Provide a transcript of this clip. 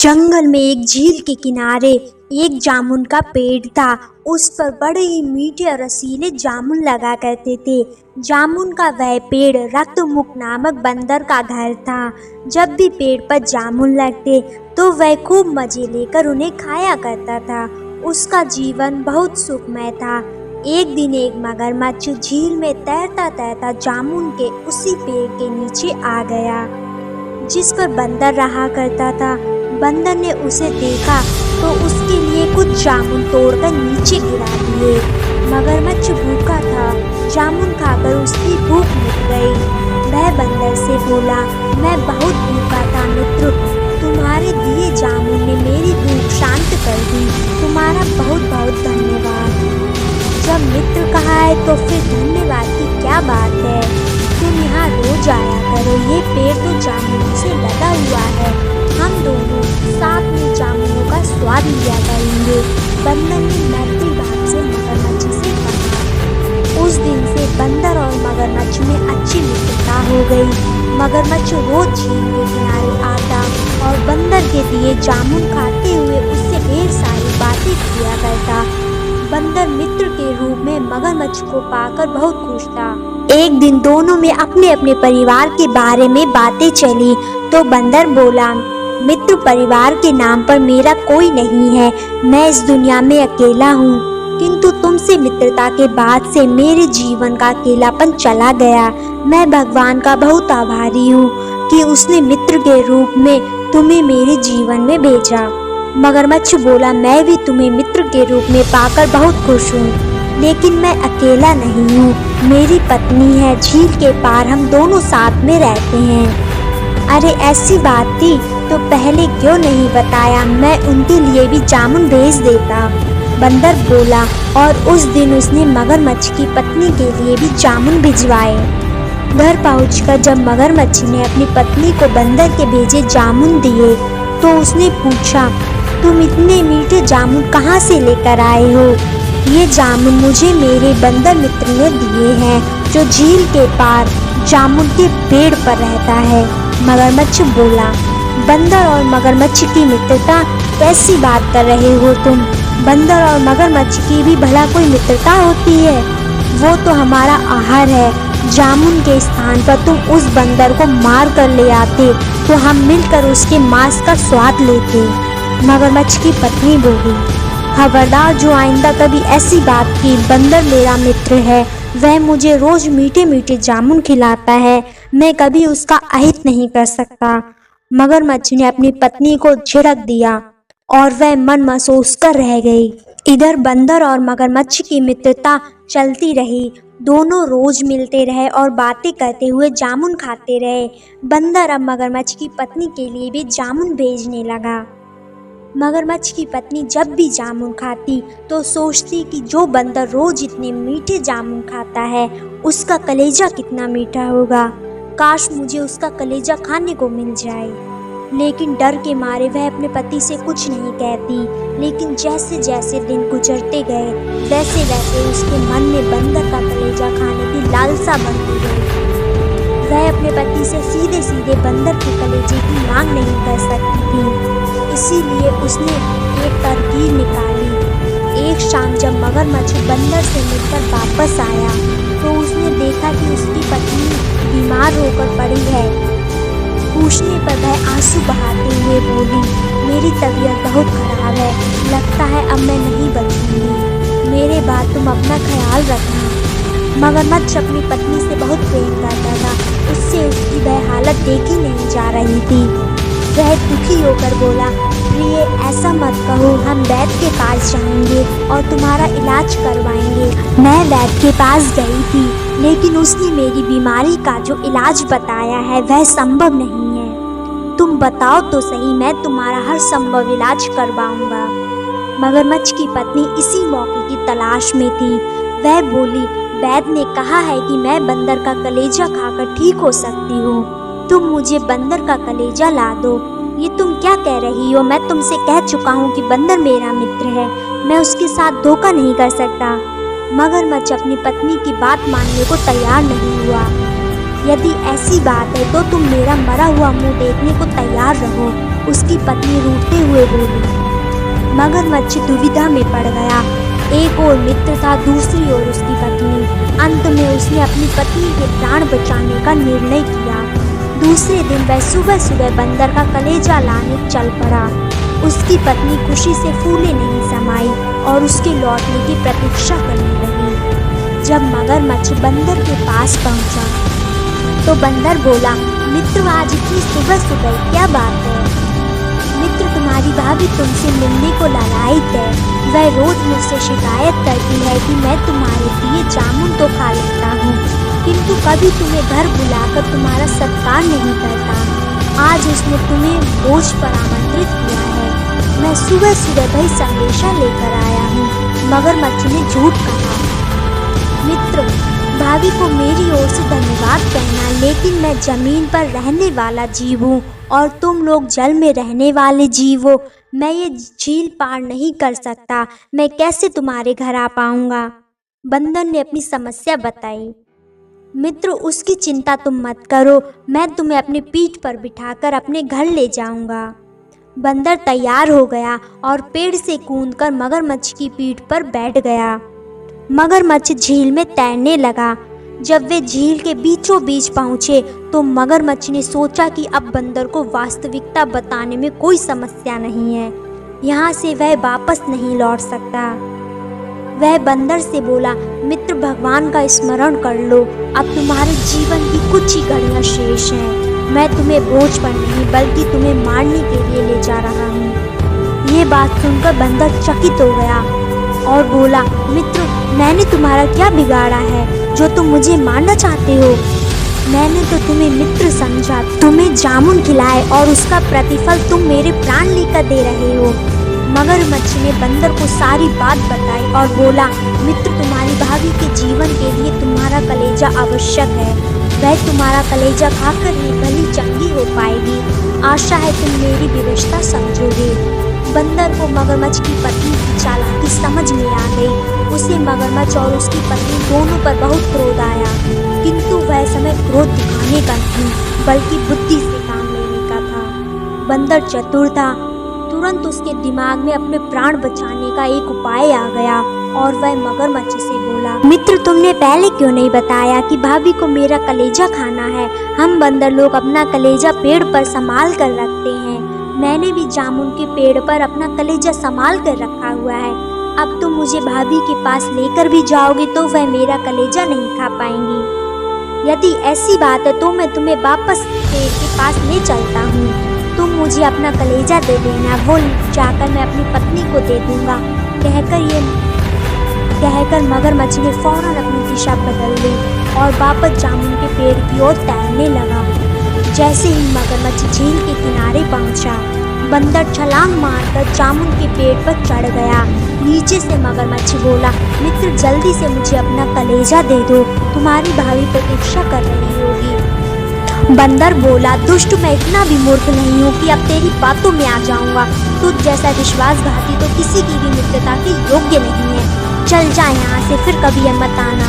जंगल में एक झील के किनारे एक जामुन का पेड़ था। उस पर बड़े ही मीठे और रसीले जामुन लगा करते थे। जामुन का वह पेड़ रक्तमुख नामक बंदर का घर था। जब भी पेड़ पर जामुन लगते तो वह खूब मजे लेकर उन्हें खाया करता था। उसका जीवन बहुत सुखमय था। एक दिन एक मगरमच्छ झील में तैरता तैरता जामुन के उसी पेड़ के नीचे आ गया जिस पर बंदर रहा करता था। बंदर ने उसे देखा तो उसके लिए कुछ जामुन तोड़कर नीचे गिरा दिए। मगरमच्छ भूखा था, जामुन खाकर उसकी भूख मिट गई। वह बंदर से बोला, मैं बहुत भूखा था मित्र, तुम्हारे दिए जामुन ने मेरी भूख शांत कर दी। तुम्हारा बहुत बहुत धन्यवाद। जब मित्र कहा है तो फिर धन्यवाद की क्या बात है। तुम यहाँ रोज आया करो, ये पेड़ तो जामुन से लगा हुआ है। हम दोनों साथ में जामुनों का स्वाद लिया करेंगे। बंदर ने मैत्री भाव से मगरमच्छ से कहा। उस दिन से बंदर और मगरमच्छ में अच्छी मित्रता हो गई। मगरमच्छ रोज झील के किनारे आता और बंदर के दिए जामुन खाते हुए उससे ढेर सारी बातें किया करता। बंदर मित्र के रूप में मगरमच्छ को पाकर बहुत खुश था। एक दिन दोनों में अपने अपने परिवार के बारे में बातें चली तो बंदर बोला, मित्र परिवार के नाम पर मेरा कोई नहीं है। मैं इस दुनिया में अकेला हूँ, किंतु तुमसे मित्रता के बाद से मेरे जीवन का अकेलापन चला गया। मैं भगवान का बहुत आभारी हूँ कि उसने मित्र के रूप में तुम्हें मेरे जीवन में भेजा। मगरमच्छ बोला, मैं भी तुम्हें मित्र के रूप में पाकर बहुत खुश हूँ, लेकिन मैं अकेला नहीं हूँ। मेरी पत्नी है, झील के पार हम दोनों साथ में रहते हैं। अरे ऐसी बात थी तो पहले क्यों नहीं बताया, मैं उनके लिए भी जामुन भेज देता। बंदर बोला और उस दिन उसने मगरमच्छ की पत्नी के लिए भी जामुन भिजवाए। घर पहुंचकर जब मगरमच्छ ने अपनी पत्नी को बंदर के भेजे जामुन दिए तो उसने पूछा, तुम इतने मीठे जामुन कहाँ से लेकर आए हो? ये जामुन मुझे मेरे बंदर मित्र ने दिए हैं जो झील के पार जामुन के पेड़ पर रहता है। मगरमच्छ बोला, बंदर और मगरमच्छ की मित्रता कैसी बात कर रहे हो तुम? बंदर और मगरमच्छ की भी भला कोई मित्रता होती है? वो तो हमारा आहार है। जामुन के स्थान पर तुम उस बंदर को मार कर ले आते तो हम मिलकर उसके मांस का स्वाद लेते। मगरमच्छ की पत्नी बोली, खबरदार जो आइंदा कभी ऐसी बात की। बंदर मेरा मित्र है, वह मुझे रोज मीठे मीठे जामुन खिलाता है, मैं कभी उसका अहित नहीं कर सकता। मगरमच्छ ने अपनी पत्नी को झिड़क दिया और वह मन महसूस कर रह गई। इधर बंदर और मगरमच्छ की मित्रता चलती रही। दोनों रोज मिलते रहे और बातें करते हुए जामुन खाते रहे। बंदर अब मगरमच्छ की पत्नी के लिए भी जामुन भेजने लगा। मगरमच्छ की पत्नी जब भी जामुन खाती तो सोचती कि जो बंदर रोज इतने मीठे जामुन खाता है उसका कलेजा कितना मीठा होगा। काश मुझे उसका कलेजा खाने को मिल जाए। लेकिन डर के मारे वह अपने पति से कुछ नहीं कहती। लेकिन जैसे जैसे दिन गुजरते गए वैसे वैसे उसके मन में बंदर का कलेजा खाने की लालसा बढ़ती गई। वह अपने पति से सीधे सीधे बंदर के कलेजे की मांग नहीं कर सकती थी, इसीलिए उसने एक तरकीब निकाली। एक शाम जब मगरमच्छ बंदर से मिलकर वापस आया तो उसने देखा कि उसकी पत्नी बीमार होकर पड़ी है। पूछने पर वह आंसू बहाते हुए बोली, मेरी तबीयत बहुत खराब है, लगता है अब मैं नहीं बचूंगी। मेरे बाद तुम अपना ख्याल रखना। मगरमच्छ अपनी पत्नी से बहुत प्रेम करता था, उससे उसकी वह हालत देखी नहीं जा रही थी। वह दुखी होकर बोला, प्रिय ऐसा मत कहो, हम वैद्य के पास जाएंगे और तुम्हारा इलाज करवाएंगे। मैं वैद्य के पास गई थी, लेकिन उसने मेरी बीमारी का जो इलाज बताया है वह संभव नहीं है। तुम बताओ तो सही, मैं तुम्हारा हर संभव इलाज करवाऊंगा। मगरमच्छ की पत्नी इसी मौके की तलाश में थी। वह बोली, वैद्य ने कहा है कि मैं बंदर का कलेजा खाकर ठीक हो सकती हूँ। तुम मुझे बंदर का कलेजा ला दो। ये तुम क्या कह रही हो? मैं तुमसे कह चुका हूँ कि बंदर मेरा मित्र है, मैं उसके साथ धोखा नहीं कर सकता। मगरमच्छ अपनी पत्नी की बात मानने को तैयार नहीं हुआ। यदि ऐसी बात है तो तुम मेरा मरा हुआ मुंह देखने को तैयार रहो। उसकी पत्नी रूठते हुए बोली। मगरमच्छ दुविधा में पड़ गया। एक ओर मित्र था, दूसरी ओर उसकी पत्नी। अंत में उसने अपनी पत्नी के प्राण बचाने का निर्णय किया। दूसरे दिन वह सुबह सुबह बंदर का कलेजा लाने चल पड़ा। उसकी पत्नी खुशी से फूले नहीं समाई और उसके लौटने की प्रतीक्षा करने लगी। जब मगरमच्छ बंदर के पास पहुंचा तो बंदर बोला, मित्र आज इतनी सुबह सुबह क्या बात है? मित्र, तुम्हारी भाभी तुमसे मिलने को लालायित है। वह रोज मुझसे शिकायत करती है कि मैं तुम्हारे दिए जामुन तो खा लेता हूँ, किंतु कभी तुम्हें घर बुलाकर तुम्हारा सत्कार नहीं करता। आज उसने तुम्हें भोज पर आमंत्रित किया है। मैं सुबह सुबह वही संदेशा लेकर आया हूँ। मगरमच्छ ने झूठ कहा। मित्र, भाभी को मेरी ओर से धन्यवाद कहना, लेकिन मैं जमीन पर रहने वाला जीव हूँ और तुम लोग जल में रहने वाले जीव हो। मैं ये झील पार नहीं कर सकता। मैं कैसे तुम्हारे घर आ पाऊंगा? बंदर ने अपनी समस्या बताई। मित्र, उसकी चिंता तुम मत करो, मैं तुम्हें अपनी पीठ पर बिठाकर अपने घर ले जाऊंगा। बंदर तैयार हो गया और पेड़ से कूदकर मगरमच्छ की पीठ पर बैठ गया। मगरमच्छ झील में तैरने लगा। जब वे झील के बीचों बीच पहुंचे तो मगरमच्छ ने सोचा कि अब बंदर को वास्तविकता बताने में कोई समस्या नहीं है। यहाँ से वह वापस नहीं लौट सकता। वह बंदर से बोला, मित्र, भगवान का स्मरण कर लो। अब तुम्हारे जीवन की कुछ ही घड़ियां शेष हैं। मैं तुम्हें बोझ पर नहीं बल्कि तुम्हें मारने के लिए ले जा रहा हूँ। ये बात सुनकर बंदर चकित हो गया और बोला, मित्र, मैंने तुम्हारा क्या बिगाड़ा है जो तुम मुझे मारना चाहते हो? मैंने तो तुम्हें मित्र समझा, तुम्हें जामुन खिलाए और उसका प्रतिफल तुम मेरे प्राण लेकर दे रहे हो। मगरमच्छ ने बंदर को सारी बात बताई और बोला, मित्र, तुम्हारी भाभी के जीवन के लिए तुम्हारा कलेजा आवश्यक है। वह तुम्हारा कलेजा खाकर ही भली चंगी हो पाएगी। आशा है तुम मेरी विवशता समझोगे। बंदर को मगरमच्छ की पत्नी की चालाकी समझ में आ गई। उसे मगरमच्छ और उसकी पत्नी दोनों पर बहुत क्रोध आया, किंतु वह समय क्रोध दिखाने का नहीं बल्कि बुद्धि से काम लेने का था। बंदर चतुर था। तुरंत उसके दिमाग में अपने प्राण बचाने का एक उपाय आ गया और वह मगरमच्छ से बोला, मित्र, तुमने पहले क्यों नहीं बताया कि भाभी को मेरा कलेजा खाना है? हम बंदर लोग अपना कलेजा पेड़ पर संभाल कर रखते हैं। मैंने भी जामुन के पेड़ पर अपना कलेजा संभाल कर रखा हुआ है। अब तुम मुझे भाभी के पास लेकर भी जाओगे तो वह मेरा कलेजा नहीं खा पाएंगी। यदि ऐसी बात है तो मैं तुम्हें वापस पेड़ के पास ले चलता हूँ। तुम मुझे अपना कलेजा दे देना, वो जाकर मैं अपनी पत्नी को दे दूंगा। कहकर मगरमच्छ ने फौरन अपनी दिशा बदल ली और वापस जामुन के पेड़ की ओर तैरने लगा। जैसे ही मगरमच्छ झील के किनारे पहुंचा, बंदर छलांग मारकर जामुन के पेड़ पर चढ़ गया। नीचे से मगरमच्छ बोला, मित्र, जल्दी से मुझे अपना कलेजा दे दो, तुम्हारी भाभी प्रतीक्षा कर रही होगी। बंदर बोला, दुष्ट, मैं इतना भी मूर्ख नहीं हूँ कि अब तेरी बातों में आ जाऊंगा। तुझ जैसा विश्वासघाती तो किसी की भी मित्रता के योग्य नहीं है। चल जा यहाँ से, फिर कभी मत आना।